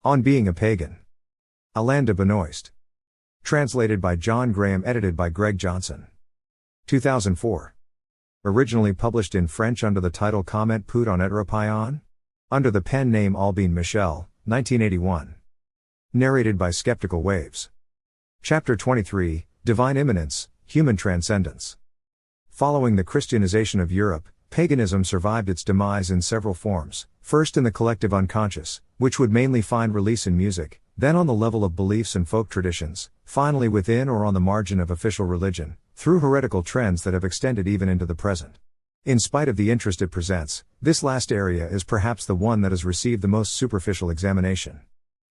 On Being a Pagan. Alain de Benoist. Translated by John Graham, edited by Greg Johnson. 2004. Originally published in French under the title Comment peut-on, étre, paien? Under the pen name Albin Michel, 1981. Narrated by Skeptical Waves. Chapter 23, Divine Immanence, Human Transcendence. Following the Christianization of Europe, paganism survived its demise in several forms, first in the collective unconscious, which would mainly find release in music, then on the level of beliefs and folk traditions, finally within or on the margin of official religion, through heretical trends that have extended even into the present. In spite of the interest it presents, this last area is perhaps the one that has received the most superficial examination.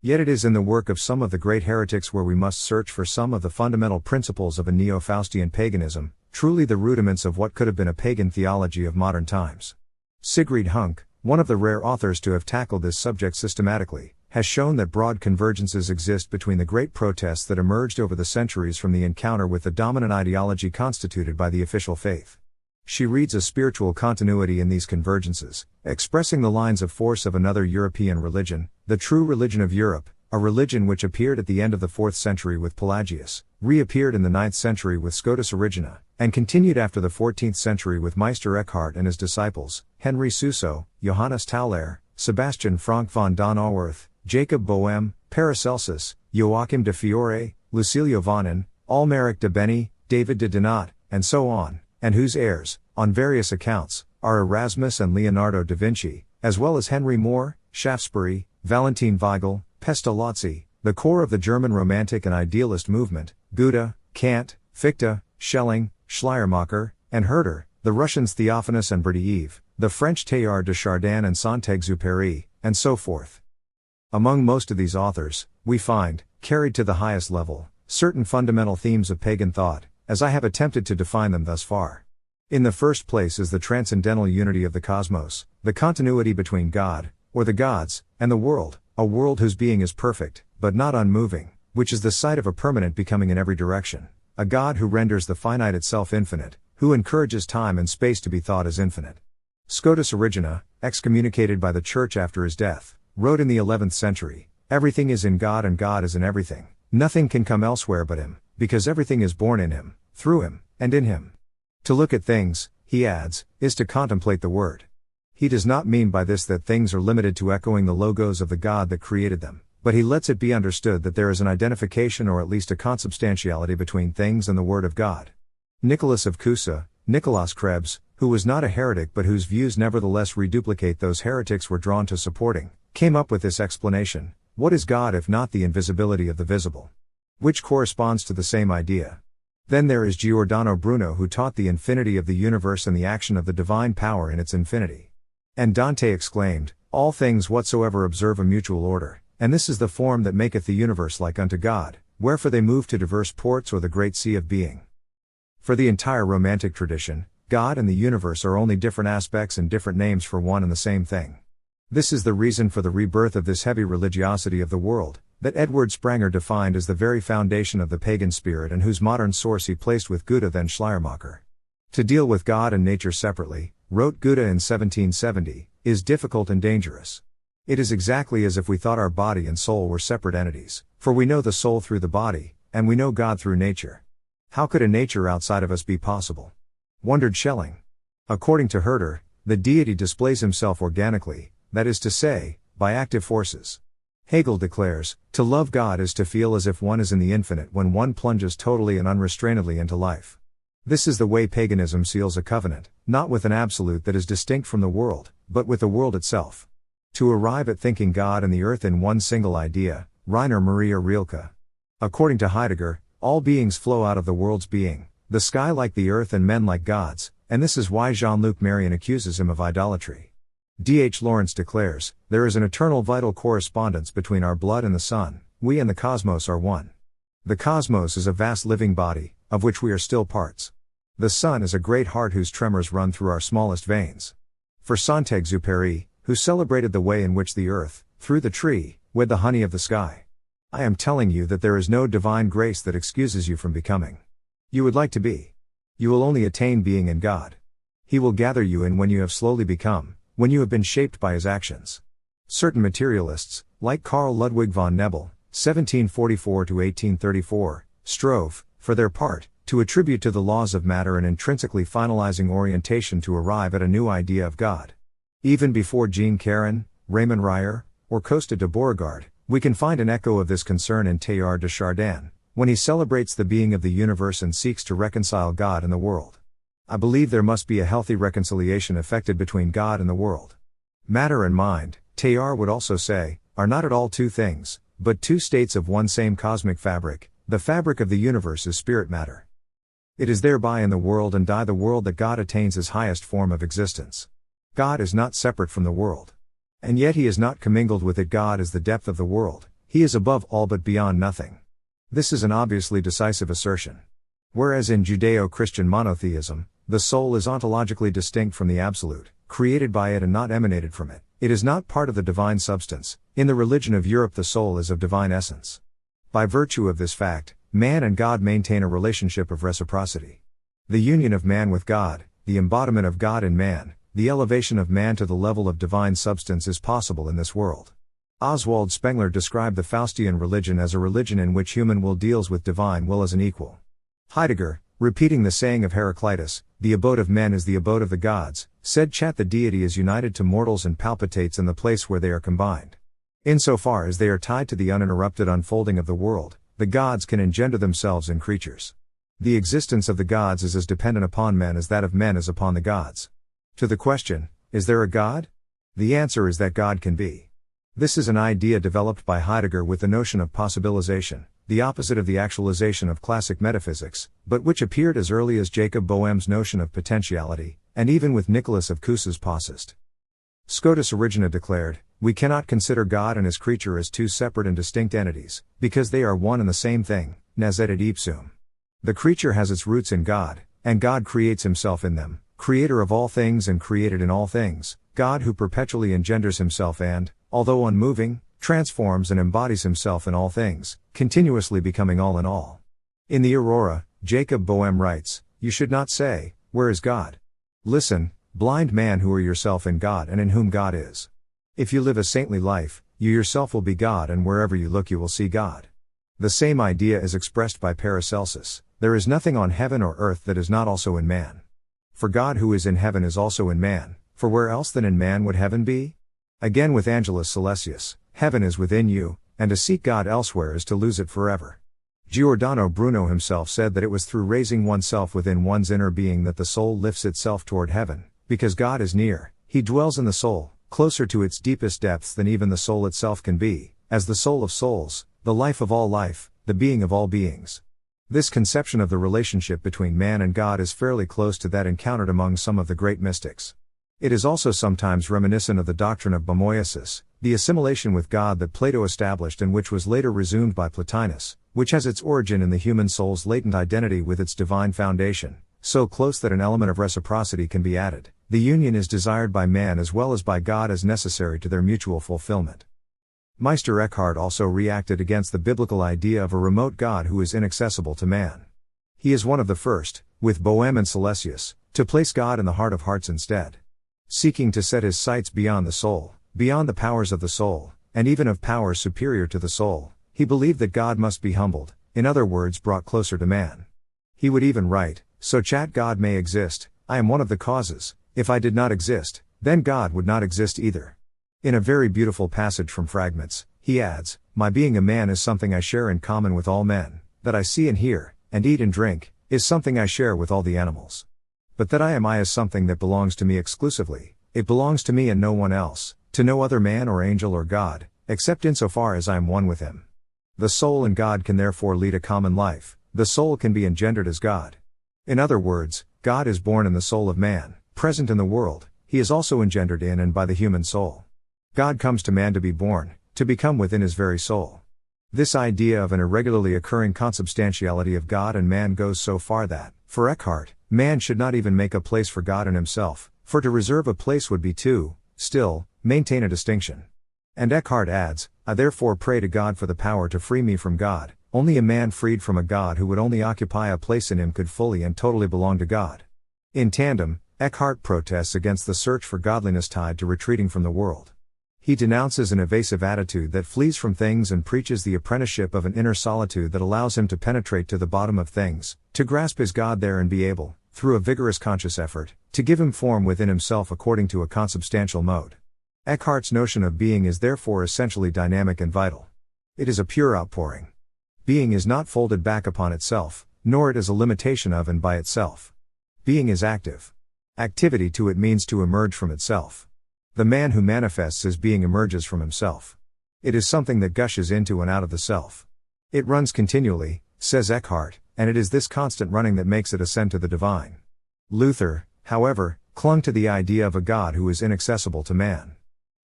Yet it is in the work of some of the great heretics where we must search for some of the fundamental principles of a neo-Faustian paganism, truly the rudiments of what could have been a pagan theology of modern times. Sigrid Hunk, one of the rare authors to have tackled this subject systematically, has shown that broad convergences exist between the great protests that emerged over the centuries from the encounter with the dominant ideology constituted by the official faith. She reads a spiritual continuity in these convergences, expressing the lines of force of another European religion, the true religion of Europe, a religion which appeared at the end of the 4th century with Pelagius, reappeared in the 9th century with Scotus Erigena, and continued after the 14th century with Meister Eckhart and his disciples, Henry Suso, Johannes Tauler, Sebastian Franck von Donauwörth, Jacob Boehme, Paracelsus, Joachim de Fiore, Lucilio Vanin, Almeric de Beny, David de Donat, and so on, and whose heirs, on various accounts, are Erasmus and Leonardo da Vinci, as well as Henry Moore, Shaftesbury, Valentin Weigel, Pestalozzi, the core of the German Romantic and Idealist movement, Goethe, Kant, Fichte, Schelling, Schleiermacher, and Herder, the Russians Theophanus and Berdyaev, the French Teilhard de Chardin and Saint-Exupéry, and so forth. Among most of these authors, we find, carried to the highest level, certain fundamental themes of pagan thought, as I have attempted to define them thus far. In the first place is the transcendental unity of the cosmos, the continuity between God, or the gods, and the world, a world whose being is perfect, but not unmoving, which is the site of a permanent becoming in every direction, a God who renders the finite itself infinite, who encourages time and space to be thought as infinite. Scotus Erigena, excommunicated by the Church after his death, wrote in the 11th century, "Everything is in God and God is in everything. Nothing can come elsewhere but Him, because everything is born in Him, through Him, and in Him." To look at things, he adds, is to contemplate the Word. He does not mean by this that things are limited to echoing the logos of the God that created them, but he lets it be understood that there is an identification or at least a consubstantiality between things and the Word of God. Nicholas of Cusa, Nicolas Krebs, who was not a heretic but whose views nevertheless reduplicate those heretics were drawn to supporting, came up with this explanation: what is God if not the invisibility of the visible? Which corresponds to the same idea. Then there is Giordano Bruno, who taught the infinity of the universe and the action of the divine power in its infinity. And Dante exclaimed, "All things whatsoever observe a mutual order, and this is the form that maketh the universe like unto God, wherefore they move to diverse ports or the great sea of being." For the entire Romantic tradition, God and the universe are only different aspects and different names for one and the same thing. This is the reason for the rebirth of this heavy religiosity of the world, that Edward Spranger defined as the very foundation of the pagan spirit and whose modern source he placed with Goethe then Schleiermacher. To deal with God and nature separately, wrote Goethe in 1770, is difficult and dangerous. It is exactly as if we thought our body and soul were separate entities, for we know the soul through the body, and we know God through nature. How could a nature outside of us be possible? Wondered Schelling. According to Herder, the deity displays himself organically, that is to say, by active forces. Hegel declares, to love God is to feel as if one is in the infinite when one plunges totally and unrestrainedly into life. This is the way paganism seals a covenant, not with an absolute that is distinct from the world, but with the world itself. To arrive at thinking God and the earth in one single idea, Rainer Maria Rilke. According to Heidegger, all beings flow out of the world's being, the sky like the earth and men like gods, and this is why Jean-Luc Marion accuses him of idolatry. D.H. Lawrence declares, there is an eternal vital correspondence between our blood and the sun, we and the cosmos are one. The cosmos is a vast living body, of which we are still parts. The sun is a great heart whose tremors run through our smallest veins. For Saint-Exupéry, who celebrated the way in which the earth, through the tree, wed the honey of the sky. I am telling you that there is no divine grace that excuses you from becoming. You would like to be. You will only attain being in God. He will gather you in when you have slowly become, when you have been shaped by His actions. Certain materialists, like Carl Ludwig von Nebel, 1744–1834, strove, for their part, to attribute to the laws of matter an intrinsically finalizing orientation to arrive at a new idea of God. Even before Jean Caron, Raymond Ryer, or Costa de Beauregard, we can find an echo of this concern in Teilhard de Chardin, when he celebrates the being of the universe and seeks to reconcile God and the world. I believe there must be a healthy reconciliation effected between God and the world. Matter and mind, Teilhard would also say, are not at all two things, but two states of one same cosmic fabric. The fabric of the universe is spirit matter. It is thereby in the world and by the world that God attains his highest form of existence. God is not separate from the world. And yet he is not commingled with it. God is the depth of the world, he is above all but beyond nothing. This is an obviously decisive assertion. Whereas in Judeo-Christian monotheism, the soul is ontologically distinct from the absolute, created by it and not emanated from it, it is not part of the divine substance. In the religion of Europe the soul is of divine essence. By virtue of this fact, man and God maintain a relationship of reciprocity. The union of man with God, the embodiment of God in man, the elevation of man to the level of divine substance is possible in this world. Oswald Spengler described the Faustian religion as a religion in which human will deals with divine will as an equal. Heidegger, repeating the saying of Heraclitus, the abode of men is the abode of the gods, said the deity is united to mortals and palpitates in the place where they are combined. Insofar as they are tied to the uninterrupted unfolding of the world, the gods can engender themselves in creatures. The existence of the gods is as dependent upon men as that of men is upon the gods. To the question, is there a God? The answer is that God can be. This is an idea developed by Heidegger with the notion of possibilization, the opposite of the actualization of classic metaphysics, but which appeared as early as Jacob Boehm's notion of potentiality, and even with Nicholas of Cusa's Possist. Scotus Origina declared, we cannot consider God and his creature as two separate and distinct entities, because they are one and the same thing, nascet ad ipsum. The creature has its roots in God, and God creates himself in them, creator of all things and created in all things, God who perpetually engenders himself and, although unmoving, transforms and embodies himself in all things, continuously becoming all in all. In the Aurora, Jacob Boehm writes, you should not say, where is God? Listen, blind man, who are yourself in God and in whom God is. If you live a saintly life, you yourself will be God, and wherever you look you will see God. The same idea is expressed by Paracelsus, there is nothing on heaven or earth that is not also in man. For God who is in heaven is also in man, for where else than in man would heaven be? Again with Angelus Silesius, heaven is within you, and to seek God elsewhere is to lose it forever. Giordano Bruno himself said that it was through raising oneself within one's inner being that the soul lifts itself toward heaven, because God is near, he dwells in the soul, closer to its deepest depths than even the soul itself can be, as the soul of souls, the life of all life, the being of all beings. This conception of the relationship between man and God is fairly close to that encountered among some of the great mystics. It is also sometimes reminiscent of the doctrine of Bomoiasis, the assimilation with God that Plato established and which was later resumed by Plotinus, which has its origin in the human soul's latent identity with its divine foundation, so close that an element of reciprocity can be added. The union is desired by man as well as by God as necessary to their mutual fulfillment. Meister Eckhart also reacted against the biblical idea of a remote God who is inaccessible to man. He is one of the first, with Boehm and Silesius, to place God in the heart of hearts instead. Seeking to set his sights beyond the soul, beyond the powers of the soul, and even of powers superior to the soul, he believed that God must be humbled, in other words brought closer to man. He would even write, so God may exist, I am one of the causes, if I did not exist, then God would not exist either. In a very beautiful passage from Fragments, he adds, my being a man is something I share in common with all men, that I see and hear, and eat and drink, is something I share with all the animals. But that I am I is something that belongs to me exclusively, it belongs to me and no one else, to no other man or angel or God, except insofar as I am one with him. The soul and God can therefore lead a common life, the soul can be engendered as God. In other words, God is born in the soul of man, present in the world, he is also engendered in and by the human soul. God comes to man to be born, to become within his very soul. This idea of an irregularly occurring consubstantiality of God and man goes so far that, for Eckhart, man should not even make a place for God in himself, for to reserve a place would be to, still, maintain a distinction. And Eckhart adds, I therefore pray to God for the power to free me from God, only a man freed from a God who would only occupy a place in him could fully and totally belong to God. In tandem, Eckhart protests against the search for godliness tied to retreating from the world. He denounces an evasive attitude that flees from things and preaches the apprenticeship of an inner solitude that allows him to penetrate to the bottom of things, to grasp his God there and be able, through a vigorous conscious effort, to give him form within himself according to a consubstantial mode. Eckhart's notion of being is therefore essentially dynamic and vital. It is a pure outpouring. Being is not folded back upon itself, nor it is a limitation of and by itself. Being is active. Activity to it means to emerge from itself. The man who manifests as being emerges from himself. It is something that gushes into and out of the self. It runs continually, says Eckhart, and it is this constant running that makes it ascend to the divine. Luther, however, clung to the idea of a God who is inaccessible to man.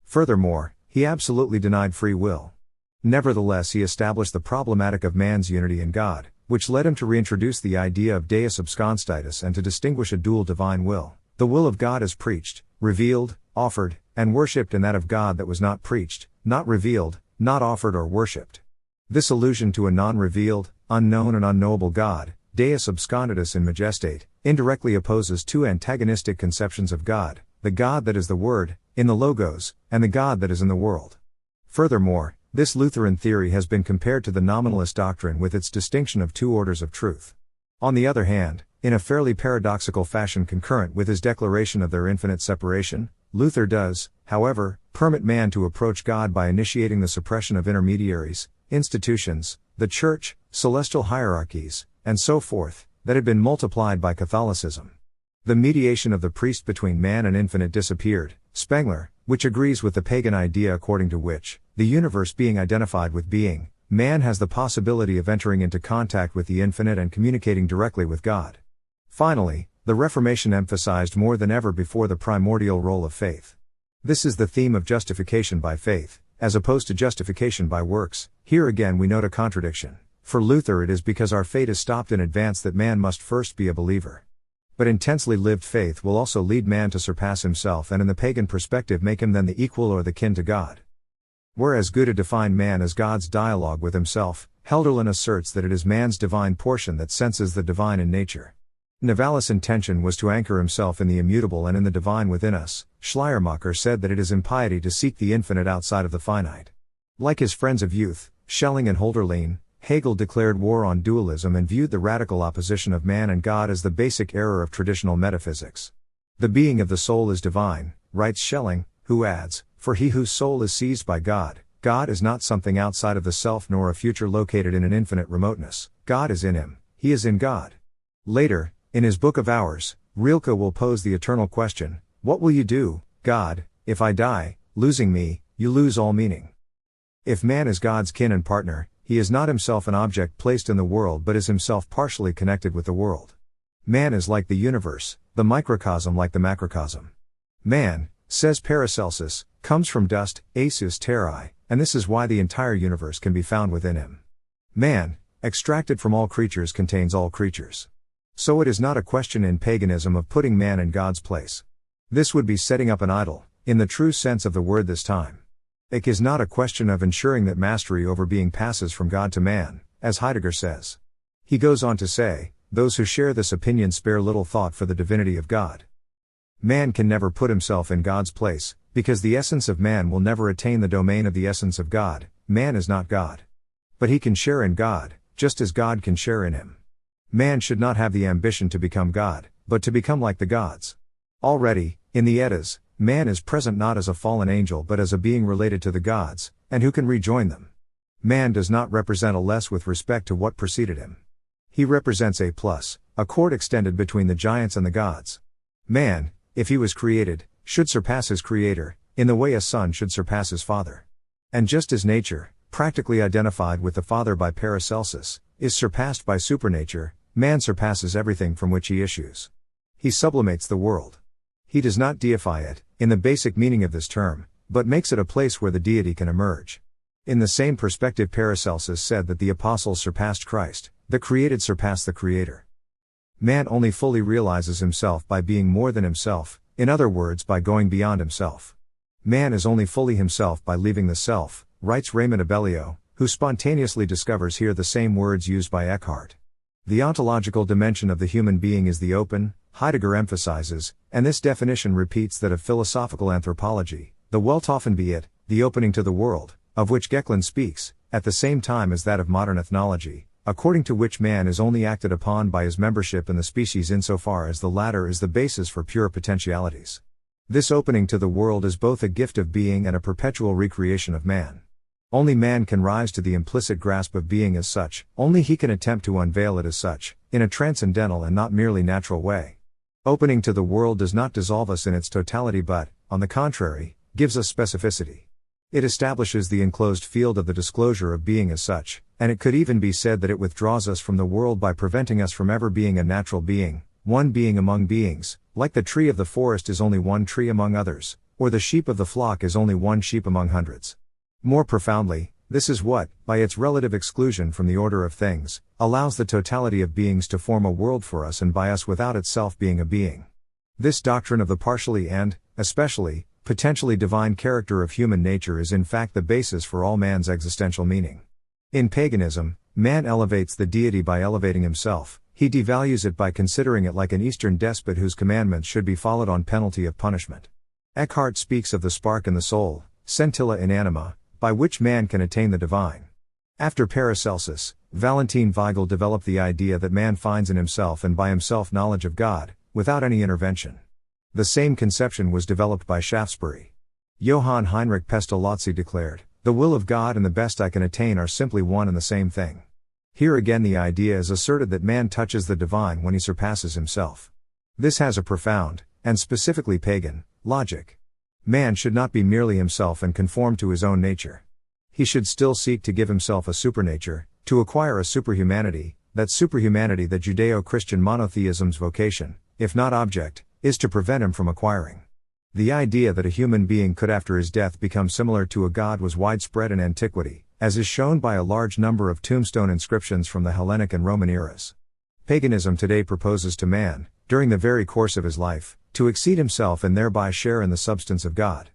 Furthermore, he absolutely denied free will. Nevertheless, he established the problematic of man's unity in God, which led him to reintroduce the idea of Deus absconstitus and to distinguish a dual divine will, the will of God as preached, revealed, offered, and worshipped, and that of God that was not preached, not revealed, not offered or worshipped. This allusion to a non-revealed, unknown and unknowable God, Deus absconditus in majestate, indirectly opposes two antagonistic conceptions of God, the God that is the Word, in the Logos, and the God that is in the world. Furthermore, this Lutheran theory has been compared to the nominalist doctrine with its distinction of two orders of truth. On the other hand, in a fairly paradoxical fashion concurrent with his declaration of their infinite separation, Luther does, however, permit man to approach God by initiating the suppression of intermediaries, institutions, the Church, celestial hierarchies, and so forth, that had been multiplied by Catholicism. The mediation of the priest between man and infinite disappeared, Spengler, which agrees with the pagan idea according to which, the universe being identified with being, man has the possibility of entering into contact with the infinite and communicating directly with God. Finally, the Reformation emphasized more than ever before the primordial role of faith. This is the theme of justification by faith, as opposed to justification by works. Here again we note a contradiction. For Luther it is because our fate is stopped in advance that man must first be a believer. But intensely lived faith will also lead man to surpass himself and in the pagan perspective make him then the equal or the kin to God. Whereas Goethe defined man as God's dialogue with himself, Hölderlin asserts that it is man's divine portion that senses the divine in nature. Novalis' intention was to anchor himself in the immutable and in the divine within us. Schleiermacher said that it is impiety to seek the infinite outside of the finite. Like his friends of youth, Schelling and Hölderlin, Hegel declared war on dualism and viewed the radical opposition of man and God as the basic error of traditional metaphysics. The being of the soul is divine, writes Schelling, who adds, for he whose soul is seized by God, God is not something outside of the self nor a future located in an infinite remoteness, God is in him, he is in God. Later, in his Book of Hours, Rilke will pose the eternal question, what will you do, God, if I die, losing me, you lose all meaning. If man is God's kin and partner, he is not himself an object placed in the world but is himself partially connected with the world. Man is like the universe, the microcosm like the macrocosm. Man, says Paracelsus, comes from dust, aesus terrae, and this is why the entire universe can be found within him. Man, extracted from all creatures contains all creatures. So it is not a question in paganism of putting man in God's place. This would be setting up an idol, in the true sense of the word this time. It is not a question of ensuring that mastery over being passes from God to man, as Heidegger says. He goes on to say, those who share this opinion spare little thought for the divinity of God. Man can never put himself in God's place, because the essence of man will never attain the domain of the essence of God. Man is not God. But he can share in God, just as God can share in him. Man should not have the ambition to become God, but to become like the gods. Already, in the Eddas, man is present not as a fallen angel but as a being related to the gods, and who can rejoin them. Man does not represent a less with respect to what preceded him. He represents a plus, a cord extended between the giants and the gods. Man, if he was created, should surpass his creator, in the way a son should surpass his father. And just as nature, practically identified with the Father by Paracelsus, is surpassed by supernature, man surpasses everything from which he issues. He sublimates the world. He does not deify it, in the basic meaning of this term, but makes it a place where the deity can emerge. In the same perspective Paracelsus said that the apostles surpassed Christ, the created surpassed the Creator. Man only fully realizes himself by being more than himself, in other words by going beyond himself. Man is only fully himself by leaving the self, writes Raymond Abellio, who spontaneously discovers here the same words used by Eckhart. The ontological dimension of the human being is the open, Heidegger emphasizes, and this definition repeats that of philosophical anthropology, the Weltoffen be it, the opening to the world, of which Geklin speaks, at the same time as that of modern ethnology, according to which man is only acted upon by his membership in the species insofar as the latter is the basis for pure potentialities. This opening to the world is both a gift of being and a perpetual recreation of man. Only man can rise to the implicit grasp of being as such, only he can attempt to unveil it as such, in a transcendental and not merely natural way. Opening to the world does not dissolve us in its totality but, on the contrary, gives us specificity. It establishes the enclosed field of the disclosure of being as such, and it could even be said that it withdraws us from the world by preventing us from ever being a natural being, one being among beings, like the tree of the forest is only one tree among others, or the sheep of the flock is only one sheep among hundreds. More profoundly, this is what, by its relative exclusion from the order of things, allows the totality of beings to form a world for us and by us without itself being a being. This doctrine of the partially and, especially, potentially divine character of human nature is in fact the basis for all man's existential meaning. In paganism, man elevates the deity by elevating himself, he devalues it by considering it like an Eastern despot whose commandments should be followed on penalty of punishment. Eckhart speaks of the spark in the soul, scintilla in anima, by which man can attain the divine. After Paracelsus, Valentin Weigel developed the idea that man finds in himself and by himself knowledge of God, without any intervention. The same conception was developed by Shaftesbury. Johann Heinrich Pestalozzi declared, "The will of God and the best I can attain are simply one and the same thing." Here again the idea is asserted that man touches the divine when he surpasses himself. This has a profound, and specifically pagan, logic. Man should not be merely himself and conform to his own nature. He should still seek to give himself a supernature, to acquire a superhumanity that Judeo-Christian monotheism's vocation, if not object, is to prevent him from acquiring. The idea that a human being could after his death become similar to a god was widespread in antiquity, as is shown by a large number of tombstone inscriptions from the Hellenic and Roman eras. Paganism today proposes to man, during the very course of his life, to exceed himself and thereby share in the substance of God.